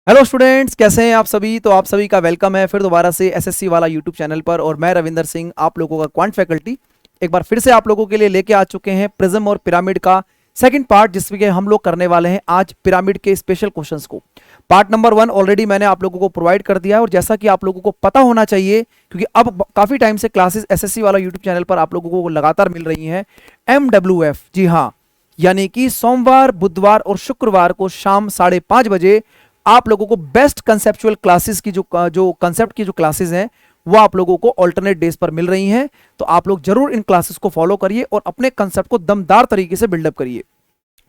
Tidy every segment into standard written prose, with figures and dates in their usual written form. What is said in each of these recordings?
Hello students, कैसे हैं आप सभी। तो आप सभी का वेलकम है फिर दोबारा से एसएससी वाला यूट्यूब चैनल पर। और मैं रविंदर सिंह, आप लोगों का क्वांट फैकल्टी, एक बार फिर से आप लोगों के लिए लेके आ चुके हैं प्रिज्म और पिरामिड का सेकंड पार्ट, जिसमें हम लोग करने वाले हैं आज पिरामिड के स्पेशल क्वेश्चंस को। पार्ट नंबर 1 ऑलरेडी मैंने आप लोगों को प्रोवाइड कर दिया है, और जैसा कि आप लोगों को पता होना चाहिए, क्योंकि अब काफी टाइम से क्लासेस एसएससी वाला यूट्यूब चैनल पर आप लोगों को लगातार मिल रही हैं। MWF, जी हाँ, यानी कि सोमवार, बुधवार और शुक्रवार को शाम 5:30 बजे आप लोगों को बेस्ट कंसेप्चुअल क्लासेस की जो कंसेप्ट की जो क्लासेस हैं वो आप लोगों को ऑल्टरनेट डेज पर मिल रही हैं। तो आप लोग जरूर इन क्लासेस को फॉलो करिए और अपने कंसेप्ट को दमदार तरीके से बिल्डअप करिए।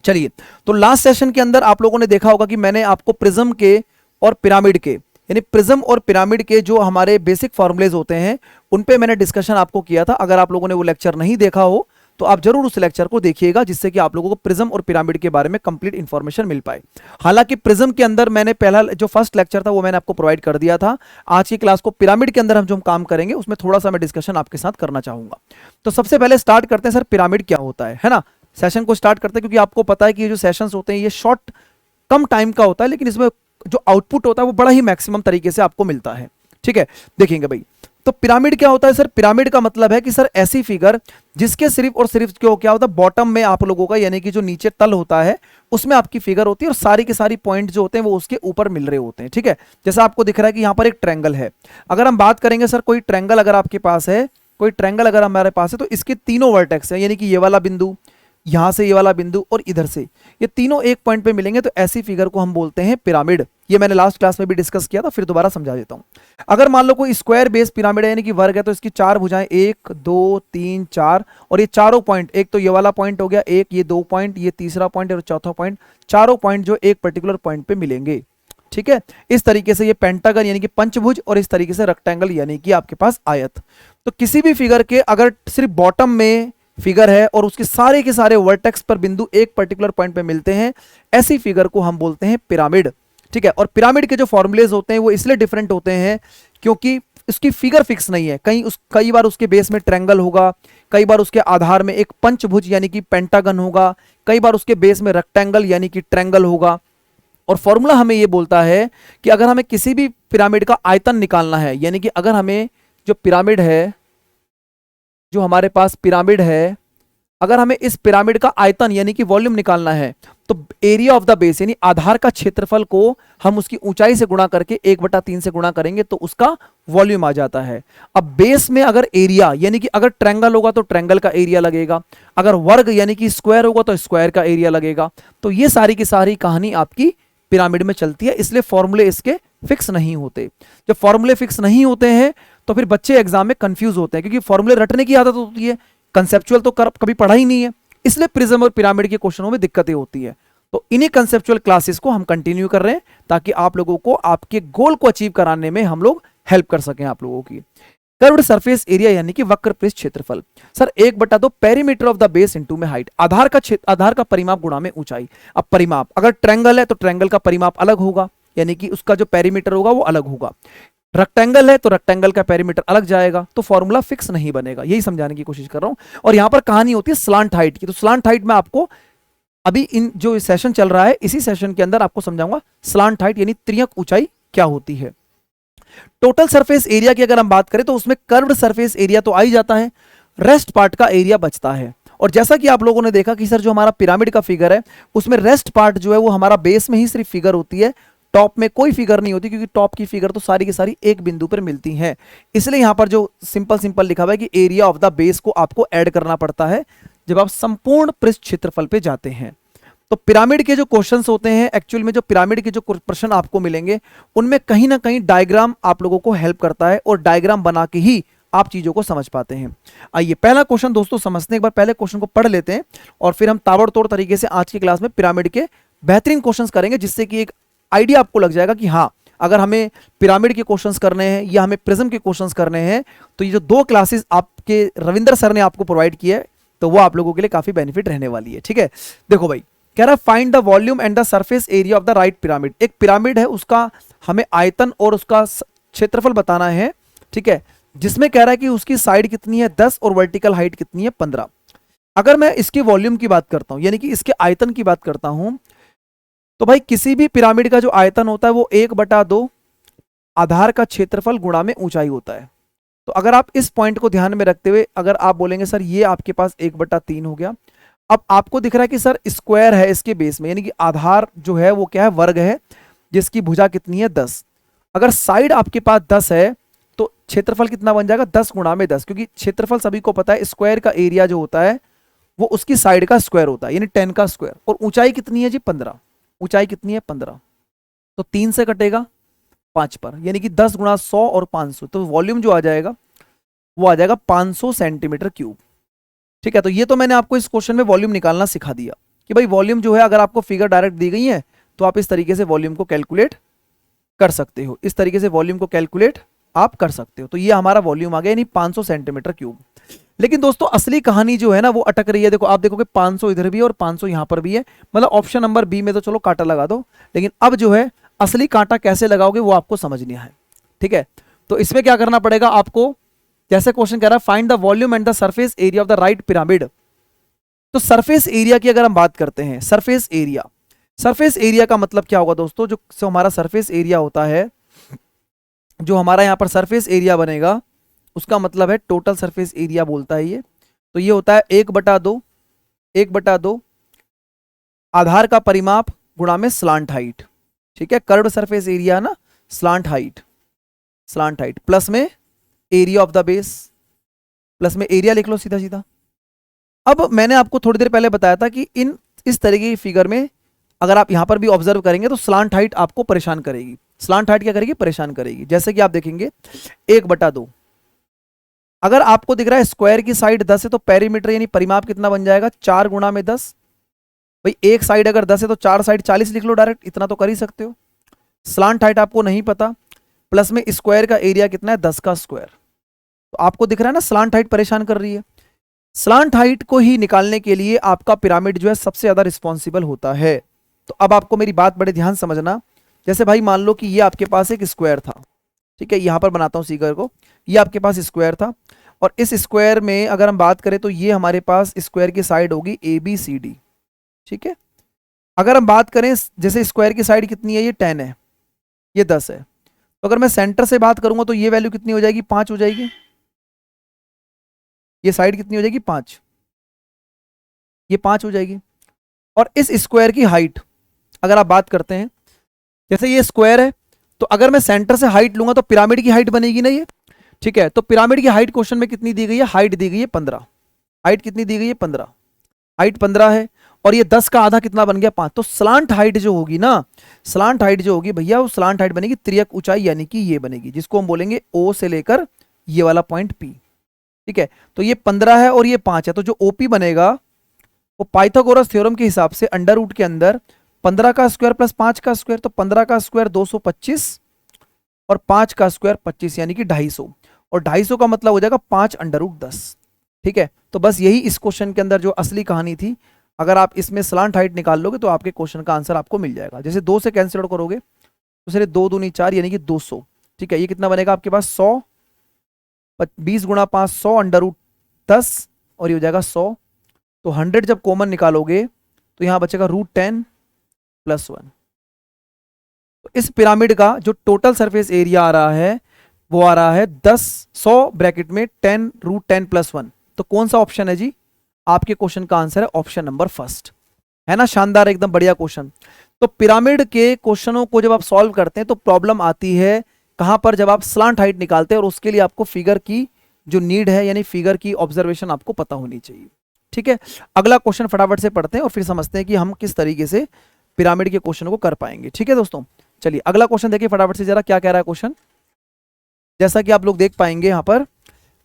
चलिए, तो लास्ट सेशन के अंदर आप लोगों ने देखा होगा कि मैंने आपको प्रिज्म के और पिरामिड के, यानी प्रिज्म और पिरामिड के जो हमारे बेसिक फॉर्मुलेज होते हैं उन पे मैंने डिस्कशन आपको किया था। अगर आप लोगों ने वो लेक्चर नहीं देखा हो तो आप जरूर उस लेक्चर को देखिएगा, जिससे कि आप लोगों को प्रिज्म और पिरामिड के बारे में कंप्लीट इंफॉर्मेशन मिल पाए। हालांकि प्रिज्म के अंदर मैंने पहला जो फर्स्ट लेक्चर था वो मैंने आपको प्रोवाइड कर दिया था। आज की क्लास को पिरामिड के अंदर हम जो काम करेंगे उसमें थोड़ा सा मैं डिस्कशन आपके साथ करना चाहूंगा। तो सबसे पहले स्टार्ट करते हैं, सर पिरामिड क्या होता है ना। सेशन को स्टार्ट करते हैं, क्योंकि आपको पता है कि ये जो सेशंस होते हैं ये शॉर्ट कम टाइम का होता है, लेकिन इसमें जो आउटपुट होता है वो बड़ा ही मैक्सिमम तरीके से आपको मिलता है। ठीक है, देखेंगे भाई। तो पिरामिड क्या होता है सर। पिरामिड का मतलब है कि सर ऐसी फिगर जिसके सिर्फ और सिर्फ क्यों क्या होता है, बॉटम में आप लोगों का, यानी कि जो नीचे तल होता है उसमें आपकी फिगर होती है, और सारी के सारी पॉइंट जो होते हैं वो उसके ऊपर मिल रहे होते हैं। ठीक है, जैसा आपको दिख रहा है कि यहाँ पर एक ट्रायंगल है। अगर हम बात करेंगे सर, कोई ट्रायंगल अगर आपके पास है, कोई ट्रायंगल अगर हमारे पास है, तो इसके तीनों वर्टेक्स है, यानी कि ये वाला बिंदु, यहां से ये वाला बिंदु और इधर से, ये तीनों एक पॉइंट पे मिलेंगे, तो ऐसी फिगर को हम बोलते हैं पिरामिड। ये मैंने लास्ट क्लास में भी डिस्कस किया था, फिर दोबारा समझा देता हूं। अगर मान लो कोई स्क्वायर बेस पिरामिड है, यानी कि वर्ग है, तो इसकी 4 भुजाएं, 1 2 3 4, और ये चारों पॉइंट, एक तो ये वाला पॉइंट हो गया, एक ये 2 पॉइंट, ये तीसरा पॉइंट और चौथा पॉइंट, चारों पॉइंट जो एक पर्टिकुलर पॉइंट पे मिलेंगे। ठीक है, इस तरीके से ये पेंटागन यानी कि पंचभुज, और इस तरीके से रेक्टेंगल यानी कि आपके पास आयत। तो किसी भी फिगर के अगर सिर्फ बॉटम में फिगर है और उसके सारे के सारे वर्टेक्स पर बिंदु एक पर्टिकुलर पॉइंट पे मिलते हैं, ऐसी फिगर को हम बोलते हैं पिरामिड। ठीक है, और पिरामिड के जो फॉर्मुलेज होते हैं वो इसलिए डिफरेंट होते हैं क्योंकि उसकी फिगर फिक्स नहीं है। कई बार उसके बेस में ट्रायंगल होगा, कई बार उसके आधार में एक पंचभुज यानी कि पेंटागन होगा, कई बार उसके बेस में रेक्टेंगल यानी कि ट्रायंगल होगा। और फॉर्मूला हमें ये बोलता है कि अगर हमें किसी भी पिरामिड का आयतन निकालना है, यानी कि अगर हमें जो पिरामिड है, जो हमारे पास पिरामिड है, अगर हमें इस पिरामिड का आयतन यानी कि वॉल्यूम निकालना है, तो एरिया ऑफ द बेस यानी आधार का क्षेत्रफल को हम उसकी ऊंचाई से गुणा करके 1/3 से गुणा करेंगे तो उसका वॉल्यूम आ जाता है। अब बेस में अगर एरिया यानी कि अगर ट्रायंगल होगा तो ट्रायंगल का एरिया लगेगा, अगर वर्ग यानी कि स्क्वायर होगा तो स्क्वायर का एरिया लगेगा। तो ये सारी की सारी कहानी आपकी पिरामिड में चलती है, इसलिए फॉर्मूले इसके फिक्स नहीं होते। जब फॉर्मूले फिक्स नहीं होते हैं तो फिर बच्चे एग्जाम में कंफ्यूज होते हैं, क्योंकि फॉर्मूले रटने की आदत होती है, कंसेप्चुअल तो कभी पढ़ा ही नहीं है, इसलिए प्रिज्म और पिरामिड के क्वेश्चनों में दिक्कतें होती है। तो इन्हीं कंसेप्चुअल क्लासेस को हम कंटिन्यू कर रहे हैं ताकि आप लोगों को आपके गोल को अचीव कराने में हम लोग हेल्प कर सकें आप लोगों की। कर्व्ड सरफेस एरिया यानी कि वक्र पृष्ठ क्षेत्रफल। Sir 1/2 perimeter of the base into में हाइट, आधार का परिमाप गुणा में ऊंचाई। अब परिमाप, अगर ट्रायंगल है तो ट्रायंगल का परिमाप अलग होगा, यानी कि उसका जो पेरीमीटर होगा वो अलग होगा। रेक्टेंगल है तो रेक्टेंगल का पेरीमीटर अलग जाएगा, तो फॉर्मूला फिक्स नहीं बनेगा। यही समझाने की कोशिश कर रहा हूं। और यहां पर कहानी होती है स्लांट हाइट की। तो स्लांट हाइट में आपको अभी इन जो सेशन चल रहा है इसी सेशन के अंदर आपको समझाऊंगा स्लांट हाइट यानी त्रियक ऊंचाई क्या होती है। टोटल सरफेस एरिया की अगर हम बात करें तो उसमें कर्व्ड सरफेस एरिया तो आ ही जाता है, रेस्ट पार्ट का एरिया बचता है। और जैसा कि आप लोगों ने देखा कि सर जो हमारा पिरामिड का फिगर है उसमें रेस्ट पार्ट जो है वो हमारा बेस में ही सिर्फ फिगर होती है, टॉप में कोई फिगर नहीं होती, क्योंकि टॉप की फिगर तो सारी की सारी एक बिंदु पर मिलती हैं। इसलिए यहां पर जो सिंपल लिखा हुआ है कि एरिया ऑफ द बेस को आपको ऐड करना पड़ता है जब आप संपूर्ण पृष्ठ क्षेत्रफल पे जाते हैं। तो पिरामिड के जो क्वेश्चंस होते हैं, एक्चुअल में जो पिरामिड के जो प्रश्न आपको मिलेंगे उनमें कहीं ना कहीं डायग्राम आप लोगों को हेल्प करता है, और डायग्राम बना के ही आप चीजों को समझ पाते हैं। आइए पहला क्वेश्चन दोस्तों समझते हैं, एक बार पहले क्वेश्चन को पढ़ लेते हैं और फिर हम ताबड़तोड़ तरीके से आज की क्लास में पिरामिड के बेहतरीन क्वेश्चंस करेंगे, जिससे कि एक आइडिया आपको लग जाएगा कि हाँ, अगर हमें पिरामिड के क्वेश्चंस करने हैं या हमें प्रिज्म के क्वेश्चंस करने हैं तो ये जो 2 क्लासेस आपके रविंदर सर ने आपको प्रोवाइड किया है तो वो आप लोगों के लिए काफी बेनिफिट रहने वाली है। ठीक है, देखो भाई, कह रहा है find the volume and the surface area of the right pyramid. एक पिरामिड है, उसका हमें आयतन और उसका क्षेत्रफल बताना है। ठीक है, जिसमें कह रहा है कि उसकी साइड कितनी है 10 और वर्टिकल हाइट कितनी है 15। अगर मैं इसके वॉल्यूम की बात करता हूं यानी कि इसके आयतन की बात करता हूं तो भाई किसी भी पिरामिड का जो आयतन होता है वो 1/2 आधार का क्षेत्रफल गुणा में ऊंचाई होता है। तो अगर आप इस पॉइंट को ध्यान में रखते हुए अगर आप बोलेंगे सर ये आपके पास 1/3 हो गया। अब आपको दिख रहा है कि सर स्क्वायर है इसके बेस में, यानी कि आधार जो है वो क्या है, वर्ग है, जिसकी भुजा कितनी है 10। अगर साइड आपके पास 10 है तो क्षेत्रफल कितना बन जाएगा, 10 गुणा में 10, क्योंकि क्षेत्रफल सभी को पता है स्क्वायर का एरिया जो होता है वो उसकी साइड का स्क्वायर होता है, यानी 10 का स्क्वायर। और ऊंचाई कितनी है जी 15, ऊंचाई कितनी है 15, तो 3 से कटेगा 5 पर, यानी कि 10 गुणा 100 और 500, तो वॉल्यूम जो आ जाएगा वो आ जाएगा 500 सेंटीमीटर क्यूब। ठीक है, तो ये तो मैंने आपको इस क्वेश्चन में वॉल्यूम निकालना सिखा दिया कि भाई वॉल्यूम जो है अगर आपको फिगर डायरेक्ट दी गई है तो आप इस तरीके से वॉल्यूम को कैलकुलेट कर सकते हो, इस तरीके से वॉल्यूम को कैलकुलेट आप कर सकते हो। तो ये हमारा वॉल्यूम आ गया, यानी 500 सेंटीमीटर क्यूब। लेकिन दोस्तों असली कहानी जो है ना वो अटक रही है। देखो आप देखोगे 500 इधर भी है और 500 यहां पर भी है, मतलब ऑप्शन नंबर बी में तो चलो कांटा लगा दो, लेकिन अब जो है असली कांटा कैसे लगाओगे वो आपको समझनी है। ठीक है, तो इसमें क्या करना पड़ेगा आपको, जैसे क्वेश्चन कह रहा है find the volume and the surface area of the right pyramid. तो सरफेस एरिया की अगर हम बात करते हैं, सरफेस एरिया, सरफेस एरिया का मतलब क्या होगा दोस्तों, जो हमारा सरफेस एरिया होता है, जो हमारा यहां पर सरफेस एरिया बनेगा उसका मतलब है टोटल सरफेस एरिया बोलता है ये। तो ये होता है 1/2 आधार का परिमाप गुणा में स्लांट हाइट। ठीक है, कर्व्ड सरफेस एरिया ना, slant height, slant height plus में area of the base, plus में एरिया लिख लो सीधा सीधा। अब मैंने आपको थोड़ी देर पहले बताया था कि इस तरीके की फिगर में अगर आप यहां पर भी ऑब्जर्व करेंगे तो स्लांट हाइट आपको परेशान करेगी। स्लांट हाइट क्या करेगी, परेशान करेगी। जैसे कि आप देखेंगे 1/2, अगर आपको दिख रहा है स्क्वायर की साइड 10 है तो पेरीमीटर यानी परिमाप कितना बन जाएगा, 4 गुणा में 10। भाई एक साइड अगर 10 है तो 4 साइड 40 लिख लो डायरेक्ट, इतना तो कर ही सकते हो। स्लांट हाइट आपको नहीं पता, प्लस में स्क्वायर का एरिया कितना है 10 का स्क्वायर। तो आपको दिख रहा है ना स्लांट हाइट परेशान कर रही है। स्लांट हाइट को ही निकालने के लिए आपका पिरामिड जो है सबसे ज्यादा रिस्पॉन्सिबल होता है। तो अब आपको मेरी बात बड़े ध्यान समझना। जैसे भाई मान लो कि ये आपके पास एक स्क्वायर था, ठीक है, यहां पर बनाता हूं फिगर को, ये आपके पास स्क्वायर था, और इस स्क्वायर में अगर हम बात करें तो ये हमारे पास स्क्वायर की साइड होगी ABCD। ठीक है, अगर हम बात करें जैसे स्क्वायर की साइड कितनी है, ये 10 है, ये 10 है, तो अगर मैं सेंटर से बात करूंगा तो ये वैल्यू कितनी हो जाएगी, 5 हो जाएगी। ये साइड कितनी हो जाएगी, 5, ये 5 हो जाएगी। और इस स्क्वायर की हाइट अगर आप बात करते हैं, जैसे ये स्क्वायर है तो अगर मैं सेंटर से हाइट लूंगा तो पिरामिड की हाइट बनेगी ना ये। ठीक है, तो पिरामिड की हाइट क्वेश्चन में कितनी दी गई है, हाइट दी गई है 15। हाइट कितनी दी गई है, 15, हाइट 15 है, और ये 10 का आधा कितना बन गया, 5। तो स्लांट हाइट जो होगी ना, स्लांट हाइट जो होगी भैया वो स्लांट हाइट बनेगी त्रियक ऊंचाई, यानी कि ये बनेगी, जिसको हम बोलेंगे O से लेकर ये वाला पॉइंट P। ठीक है, तो ये 15 है और ये 5 है, तो जो OP बनेगा वो पाइथागोरस थ्योरम के हिसाब से अंडर रूट के अंदर 15 का स्क्वायर प्लस 5 का स्क्वायर, तो 15 का स्क्वायर 225 और 5 का स्क्वायर 25, यानी कि 250, और 250 का मतलब हो जाएगा 5/√10। ठीक है, तो बस यही इस क्वेश्चन के अंदर जो असली कहानी थी। अगर आप इसमें स्लांट हाइट निकाल लोगे तो आपके क्वेश्चन का आंसर आपको मिल जाएगा। जैसे 2 से कैंसिल करोगे तो सिर्फ 2 दूनी 4, यानी कि 200। ठीक है, ये कितना बनेगा आपके पास 100, 20 गुणा 5 100/10, और ये हो जाएगा 100। तो 100 जब कॉमन निकालोगे तो यहां बचेगा √10 + 1। तो इस पिरामिड का जो टोटल सरफेस एरिया आ रहा है वो आ रहा है 100 ब्रैकेट में 10 √10 + 1। तो कौन सा ऑप्शन है जी, आपके क्वेश्चन का आंसर है ऑप्शन नंबर फर्स्ट। है ना, शानदार, एकदम बढ़िया क्वेश्चन। तो पिरामिड के क्वेश्चनों को जब आप सॉल्व करते हैं तो प्रॉब्लम आती है कहां पर, जब आप स्लांट हाइट निकालते हैं, और उसके लिए आपको फिगर की जो नीड है, यानी फिगर की ऑब्जर्वेशन आपको पता होनी चाहिए। ठीक है, अगला क्वेश्चन फटाफट से पढ़ते हैं और फिर समझते हैं कि हम किस तरीके से पिरामिड के क्वेश्चन को कर पाएंगे। ठीक है दोस्तों, चलिए अगला क्वेश्चन देखिए फटाफट से जरा क्या कह रहा है क्वेश्चन। जैसा कि आप लोग देख पाएंगे यहां पर,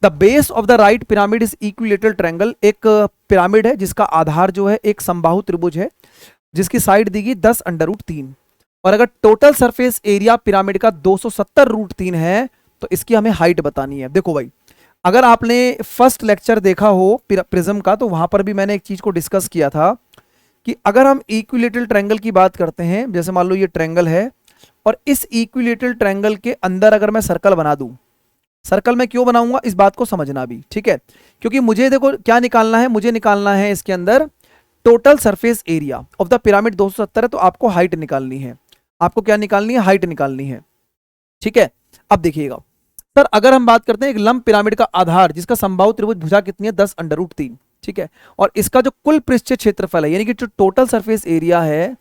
the base of the right pyramid is equilateral triangle. एक पिरामिड है जिसका आधार जो है एक समबाहु त्रिभुज है, जिसकी साइड दी गई 10/√3, और अगर टोटल सरफेस एरिया पिरामिड का 270√3 है तो इसकी हमें हाइट बतानी है। देखो भाई, अगर आपने फर्स्ट लेक्चर देखा हो प्रिज्म का तो वहां पर भी मैंने एक चीज को डिस्कस किया था कि अगर हम इक्विलेटरल ट्रायंगल की बात करते हैं, जैसे मान लो ये ट्रायंगल है और इस इक्विलेटरल ट्रायंगल के अंदर अगर मैं सर्कल बना दूं, सर्कल में क्यों बनाऊंगा इस बात को समझना भी। ठीक है, क्योंकि मुझे देखो क्या निकालना है, मुझे निकालना है इसके अंदर total surface area of the pyramid 270 है, तो आपको हाइट निकालनी है। आपको क्या निकालनी है? हाइट निकालनी है। ठीक है, अब देखिएगा सर, अगर हम बात करते हैं एक लंब पिरामिड का आधार जिसका समबाहु त्रिभुज भुजा कितनी है? 10√3। ठीक है, और इसका जो कुल पृष्ठीय क्षेत्रफल है, यानी कि जो टोटल सरफेस एरिया है,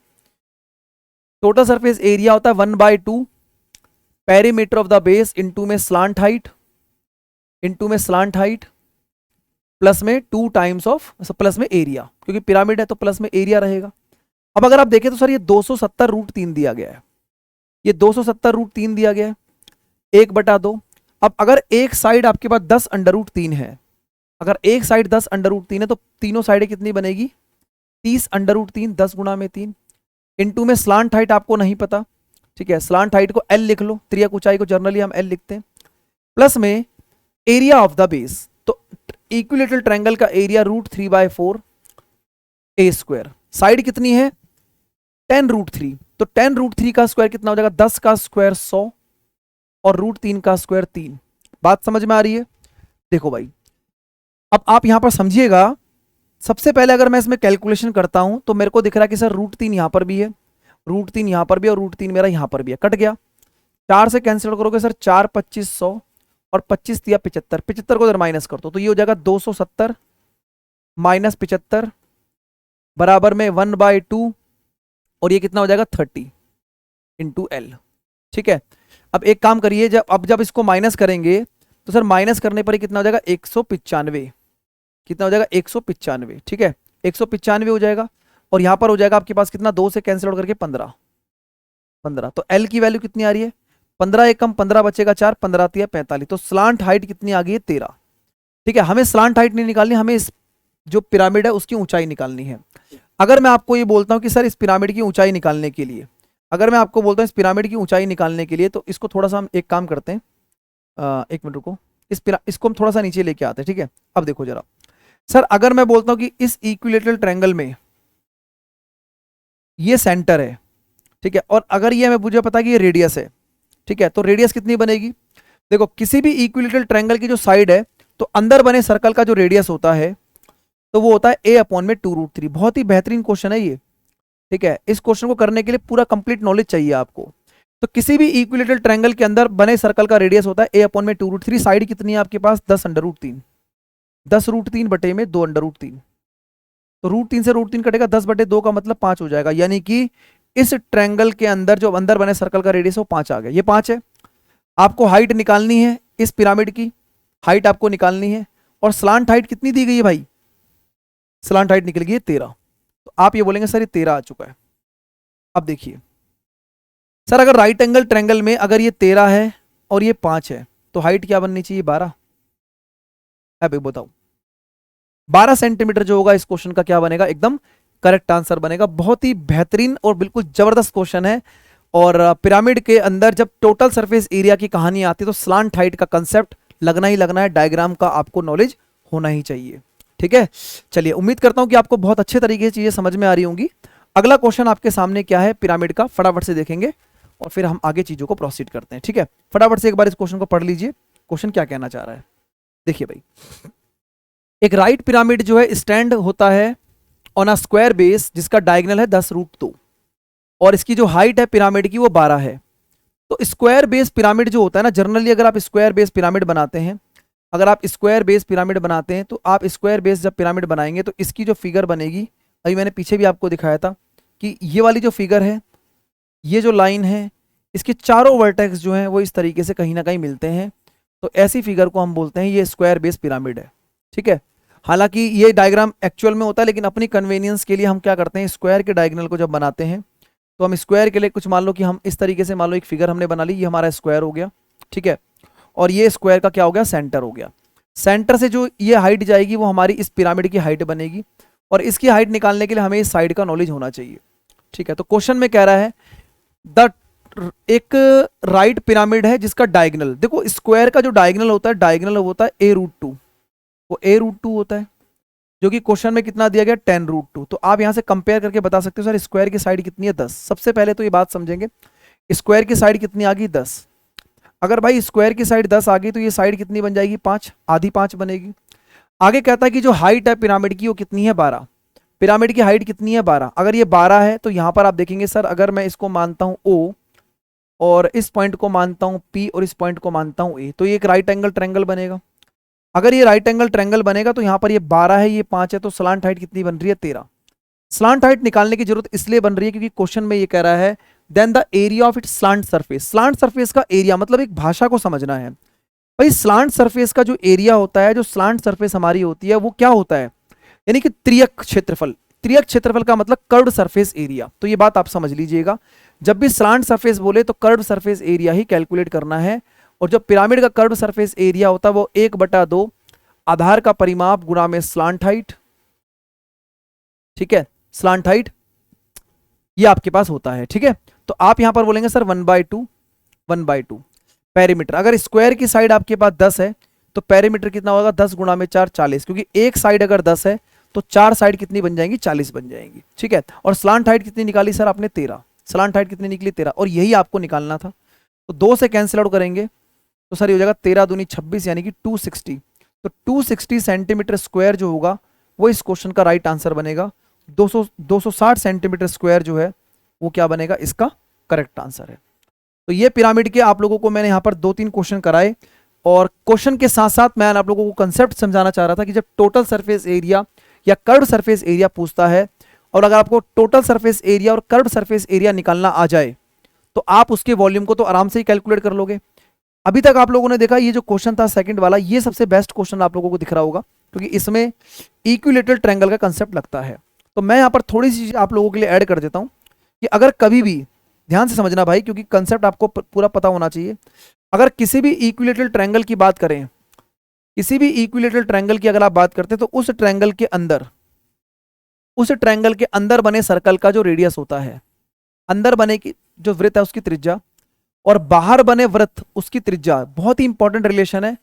टोटल सरफेस एरिया होता है 1/2 perimeter of the base into में स्लांट हाइट, इंटू में स्लांट हाइट प्लस में 2 टाइम्स ऑफ प्लस में एरिया, क्योंकि पिरामिड है तो प्लस में एरिया रहेगा। अब अगर आप देखें तो सर ये 270√3 दिया गया है, ये 270√3 दिया गया है, 1/2। अब अगर एक साइड आपके पास 10√3 है, अगर एक साइड 10√3 है तो तीनों साइडें कितनी बनेगी? 30√3, 10 गुणा में 3 इंटू में स्लांट हाइट आपको नहीं पता। ठीक है, स्लांट हाइट को एल लिख लो, त्रियक ऊंचाई को जनरली हम एल लिखते हैं, प्लस में एरिया ऑफ द बेस, तो इक्विलेटरल ट्रायंगल का एरिया √3/4 a²। साइड कितनी है? 10√3, तो 10√3 का स्क्वायर कितना हो जाएगा? 10 का स्क्वायर 100 और √3 का स्क्वायर 3। बात समझ में आ रही है? देखो भाई, अब आप यहां पर समझिएगा, सबसे पहले अगर मैं इसमें कैलकुलेशन करता हूं तो मेरे को दिख रहा है कि सर √3 यहां पर भी है, √3 यहां पर भी, और √3 मेरा यहां पर भी है, कट गया। 4 से कैंसिल करोगे सर, 4 25 100 और 25 दिया 75, 75 को इधर माइनस कर दो तो ये हो जाएगा 270 माइनस 75 बराबर में 1/2, और ये कितना हो जाएगा? 30 इंटू एल। ठीक है, अब एक काम करिए, जब इसको माइनस करेंगे तो सर माइनस करने पर ही कितना हो जाएगा? 195। कितना हो जाएगा? 195। ठीक है, 195 हो जाएगा, और यहां पर हो जाएगा आपके पास कितना? 2 से कैंसिल आउट करके 15। तो एल की वैल्यू कितनी आ रही है? 15 एक कम 15 बचेगा 4, 15 है 45। तो स्लांट हाइट कितनी आ गई है? 13। ठीक है, हमें स्लांट हाइट नहीं निकालनी, हमें इस जो पिरामिड है उसकी ऊंचाई निकालनी है। अगर मैं आपको ये बोलता हूं कि सर इस पिरामिड की ऊंचाई निकालने के लिए, अगर मैं आपको बोलता हूं इस पिरामिड की ऊंचाई निकालने के लिए, तो इसको थोड़ा सा हम एक काम करते हैं, एक मिनट रुको, इसको हम थोड़ा सा नीचे लेके आते हैं। ठीक है, अब देखो जरा सर, अगर मैं बोलता हूं कि इस इक्विलेटरल ट्रायंगल में ये सेंटर है, ठीक है, और अगर ये मुझे पता है कि ये रेडियस है, ठीक है, तो रेडियस कितनी बनेगी? देखो, किसी भी इक्विलेटरल ट्रायंगल की जो साइड है, तो अंदर बने सर्कल का जो रेडियस होता है तो वो होता है a/2√3। बहुत ही बेहतरीन क्वेश्चन है ये। ठीक है, इस क्वेश्चन को करने के लिए पूरा कंप्लीट नॉलेज चाहिए आपको। तो किसी भी इक्विलेटरल ट्रायंगल के अंदर बने सर्कल का रेडियस होता है a/2√3। साइड कितनी है आपके पास? 10√3, 10√3 बटे में 2√3, तो √3 से √3 कटेगा, 10/2 का मतलब 5 हो जाएगा। यानी कि इस ट्रायंगल के अंदर जो अंदर बने सर्कल का रेडियस वो 5 आ गया, ये 5 है। आपको हाइट निकालनी है इस पिरामिड की, हाइट आपको निकालनी है, और स्लांट हाइट कितनी दी गई है भाई? स्लांट हाइट निकल गई है 13। तो आप ये बोलेंगे सर ये 13 आ चुका है। अब देखिए सर, अगर राइट एंगल ट्रायंगल में अगर ये 13 है और ये 5 है, तो हाइट क्या बननी चाहिए? 12। अब बताओ 12 सेंटीमीटर जो होगा इस क्वेश्चन का क्या बनेगा? एकदम करेक्ट आंसर बनेगा। बहुत ही बेहतरीन और बिल्कुल जबरदस्त क्वेश्चन है। और पिरामिड के अंदर जब टोटल सरफेस एरिया की कहानी आती है तो स्लांट हाइट का कंसेप्ट लगना ही लगना है, डायग्राम का आपको नॉलेज होना ही चाहिए। ठीक है, चलिए, उम्मीद करता हूं कि आपको बहुत अच्छे तरीके से चीजें समझ में आ रही होंगी। अगला क्वेश्चन आपके सामने क्या है पिरामिड का, फटाफट से देखेंगे और फिर हम आगे चीजों को प्रोसीड करते हैं। ठीक है, फटाफट से एक बार इस क्वेश्चन को पढ़ लीजिए। क्वेश्चन क्या कहना चाह रहा है, देखिए भाई। एक राइट पिरामिड जो है स्टैंड होता है ऑन अ स्क्वायर बेस जिसका डायगोनल है 10√2, और इसकी जो हाइट है पिरामिड की वो 12 है। तो स्क्वायर बेस पिरामिड जो होता है ना, जनरली अगर आप स्क्वायर बेस पिरामिड बनाते हैं, अगर आप स्क्वायर बेस पिरामिड बनाते हैं तो आप स्क्वायर बेस जब पिरामिड बनाएंगे तो इसकी जो फिगर बनेगी, अभी मैंने पीछे भी आपको दिखाया था कि ये वाली जो फिगर है, ये जो लाइन है, इसके चारों वर्टेक्स जो हैं वो इस तरीके से कहीं ना कहीं मिलते हैं। तो ऐसी फिगर को हम बोलते हैं ये स्क्वायर बेस पिरामिड है। ठीक है, हालांकि ये डायग्राम एक्चुअल में होता है, लेकिन अपनी कन्वीनियंस के लिए हम क्या करते हैं, स्क्वायर के डायगोनल को जब बनाते हैं तो हम स्क्वायर के लिए कुछ मान लो कि हम इस तरीके से मान लो एक फिगर हमने बना ली, ये हमारा स्क्वायर हो गया। ठीक है, और ये स्क्वायर का क्या हो गया? सेंटर हो गया। सेंटर से जो ये हाइट जाएगी वो हमारी इस पिरामिड की हाइट बनेगी, और इसकी हाइट निकालने के लिए हमें इस साइड का नॉलेज होना चाहिए। ठीक है, तो क्वेश्चन में कह रहा है द एक राइट पिरामिड है जिसका डायगोनल, देखो स्क्वायर का जो डायगोनल होता है, डायगोनल होता है a√2, वो a√2 होता है, जो कि क्वेश्चन में कितना दिया गया? 10√2। तो आप यहां से कंपेयर करके बता सकते हो सर स्क्वायर की साइड कितनी है? 10। सबसे पहले तो ये बात समझेंगे, स्क्वायर की साइड कितनी आ गई? 10। अगर भाई स्क्वायर की साइड 10 आ गई तो ये साइड कितनी बन जाएगी? 5, आधी 5 बनेगी। आगे कहता है कि जो हाइट है पिरामिड की वो कितनी है? 12। पिरामिड की हाइट कितनी है 12। अगर ये 12 है तो यहाँ पर आप देखेंगे सर, अगर मैं इसको मानता हूँ O और इस पॉइंट को मानता हूँ P और इस पॉइंट को मानता हूँ A, तो ये एक राइट एंगल ट्रायंगल बनेगा। अगर ये राइट एंगल ट्रायंगल बनेगा तो यहाँ पर ये 12 है, ये 5 है, तो स्लांट हाइट कितनी बन रही है 13। स्लांट हाइट निकालने की जरूरत इसलिए बन रही है क्योंकि क्वेश्चन में ये कह रहा है then the area of its slant surface. Slant surface का एरिया मतलब एक भाषा को समझना है भाई। स्लांट सरफेस का जो एरिया होता है, जो स्लांट सरफेस हमारी होती है, वो क्या होता है, यानी कि त्रियक क्षेत्रफल। त्रियक क्षेत्रफल का मतलब कर्व्ड सरफेस एरिया। तो ये बात आप समझ लीजिएगा, जब भी स्लांट सरफेस बोले तो कर्व्ड सरफेस एरिया ही कैलकुलेट करना है। और जो पिरामिड का कर्व्ड सरफेस एरिया होता है वो 1/2 आधार का परिमाप गुणा में स्लांट हाइट, ठीक है, स्लांट हाइट ये आपके पास होता है, ठीक है। तो आप यहां पर बोलेंगे सर 1/2 पेरीमीटर। अगर स्क्वायर की साइड आपके पास 10 है तो पेरीमीटर कितना होगा, 10 गुणा में 4 40, क्योंकि एक साइड अगर 10 है तो 4 साइड कितनी बन जाएंगी, 40 बन जाएंगी, ठीक है। और स्लांट हाइट कितनी निकाली सर आपने, 13। स्लांट हाइट कितनी निकली, 13, और यही आपको निकालना था। तो 2 से कैंसिल आउट करेंगे तो सर ये हो जाएगा 13 दूनी 26 यानी कि 260। तो 260 सेंटीमीटर स्क्वायर जो होगा वो इस क्वेश्चन का राइट आंसर बनेगा। 260 सेंटीमीटर स्क्वायर जो है वो क्या बनेगा, इसका करेक्ट आंसर है। तो ये पिरामिड के आप लोगों को मैंने यहाँ पर 2-3 क्वेश्चन कराए, और क्वेश्चन के साथ साथ मैं आप लोगों को कंसेप्ट समझाना चाह रहा था कि जब टोटल सरफेस एरिया या कर्व्ड सरफेस एरिया पूछता है, और अगर आपको टोटल सरफेस एरिया और कर्व्ड सरफेस एरिया निकालना आ जाए तो आप उसके वॉल्यूम को तो आराम से ही कैलकुलेट कर लोगे। अभी तक आप लोगों ने देखा ये जो क्वेश्चन था सेकंड वाला, ये सबसे बेस्ट क्वेश्चन आप लोगों को दिख रहा होगा, क्योंकि इसमें इक्विलेटरल ट्रायंगल का कंसेप्ट लगता है। तो मैं यहाँ पर थोड़ी सी चीज़ आप लोगों के लिए ऐड कर देता हूँ कि अगर कभी भी, ध्यान से समझना भाई, क्योंकि कंसेप्ट आपको पूरा पता होना चाहिए। अगर किसी भी इक्विलेटरल ट्रायंगल की बात करें, किसी भी इक्विलेटरल ट्रायंगल की अगर आप बात करते हैं, तो उस ट्रायंगल के अंदर बने सर्कल का जो रेडियस होता है, अंदर बने की जो वृत्त है उसकी त्रिज्या, और बाहर बने वृत्त उसकी त्रिज्या, बहुत ही इंपॉर्टेंट रिलेशन है।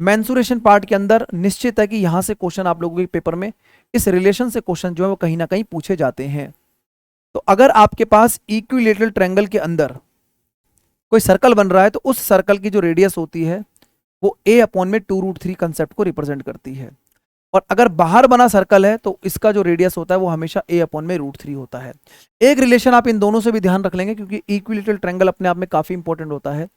मेंसुरेशन पार्ट के अंदर निश्चित है कि यहां से क्वेश्चन आप लोगों के पेपर में इस रिलेशन से क्वेश्चन जो है वो कहीं ना कहीं पूछे जाते हैं। तो अगर आपके पास इक्विलेटरल ट्रायंगल के अंदर कोई सर्कल बन रहा है तो उस सर्कल की जो रेडियस होती है वो a/2√3 कंसेप्ट को रिप्रेजेंट करती है। और अगर बाहर बना सर्कल है तो इसका जो रेडियस होता है वो हमेशा a/√3 होता है। एक रिलेशन आप इन दोनों से भी ध्यान रख लेंगे, क्योंकि इक्विलेटरल ट्रायंगल अपने आप में काफी इंपॉर्टेंट होता है।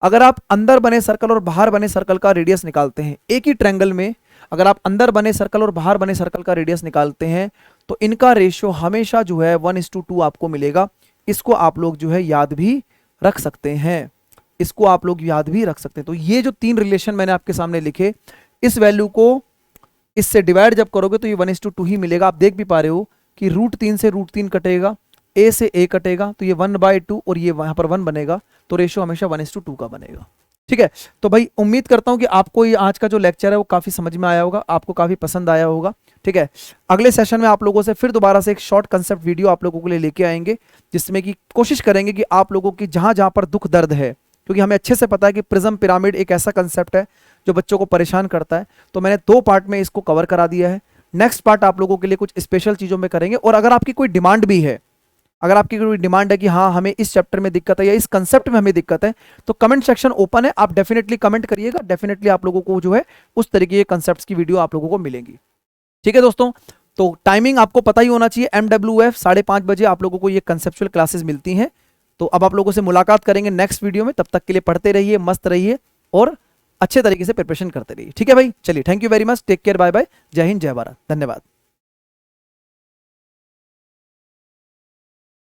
अगर आप अंदर बने सर्कल और बाहर बने सर्कल का रेडियस निकालते हैं एक ही ट्रायंगल में, अगर आप अंदर बने सर्कल और बाहर बने सर्कल का रेडियस निकालते हैं तो इनका रेशियो हमेशा जो है 1:2 आपको मिलेगा। इसको आप लोग जो है याद भी रख सकते हैं, इसको आप लोग याद भी रख सकते हैं। तो ये जो 3 रिलेशन मैंने आपके सामने लिखे, इस वैल्यू को इससे डिवाइड जब करोगे तो ये 1:2 ही मिलेगा। आप देख भी पा रहे हो कि √3 से √3 कटेगा, a से a कटेगा, तो ये 1/2 और ये वहां पर 1 बनेगा, तो रेशियो हमेशा 1:2 का बनेगा, ठीक है। तो भाई उम्मीद करता हूं कि आपको ये आज का जो लेक्चर है वो काफी समझ में आया होगा, आपको काफी पसंद आया होगा, ठीक है। अगले सेशन में आप लोगों से फिर दोबारा से एक शॉर्ट कंसेप्ट वीडियो आप लोगों के लिए लेके आएंगे, जिसमें कि कोशिश करेंगे कि आप लोगों की जहां जहां पर दुख दर्द है, क्योंकि हमें अच्छे से पता है कि प्रिज्म पिरामिड एक ऐसा कंसेप्ट है जो बच्चों को परेशान करता है। तो मैंने 2 पार्ट में इसको कवर करा दिया है। नेक्स्ट पार्ट आप लोगों के लिए कुछ स्पेशल चीजों में करेंगे। और अगर आपकी कोई डिमांड भी है, अगर आपकी कोई डिमांड है कि हाँ हमें इस चैप्टर में दिक्कत है या इस कंसेप्ट में हमें दिक्कत है, तो कमेंट सेक्शन ओपन है, आप डेफिनेटली कमेंट करिएगा। डेफिनेटली आप लोगों को जो है उस तरीके के कंसेप्ट्स की वीडियो आप लोगों को मिलेंगी, ठीक है दोस्तों। तो टाइमिंग आपको पता ही होना चाहिए, MWF 5:30 बजे आप लोगों को ये कंसेप्चुअल क्लासेस मिलती हैं। तो अब आप लोगों से मुलाकात करेंगे नेक्स्ट वीडियो में, तब तक के लिए पढ़ते रहिए, मस्त रहिए और अच्छे तरीके से प्रिपरेशन करते रहिए, ठीक है भाई। चलिए, thank you very much, take care, bye bye, जय हिंद, जय भारत, धन्यवाद।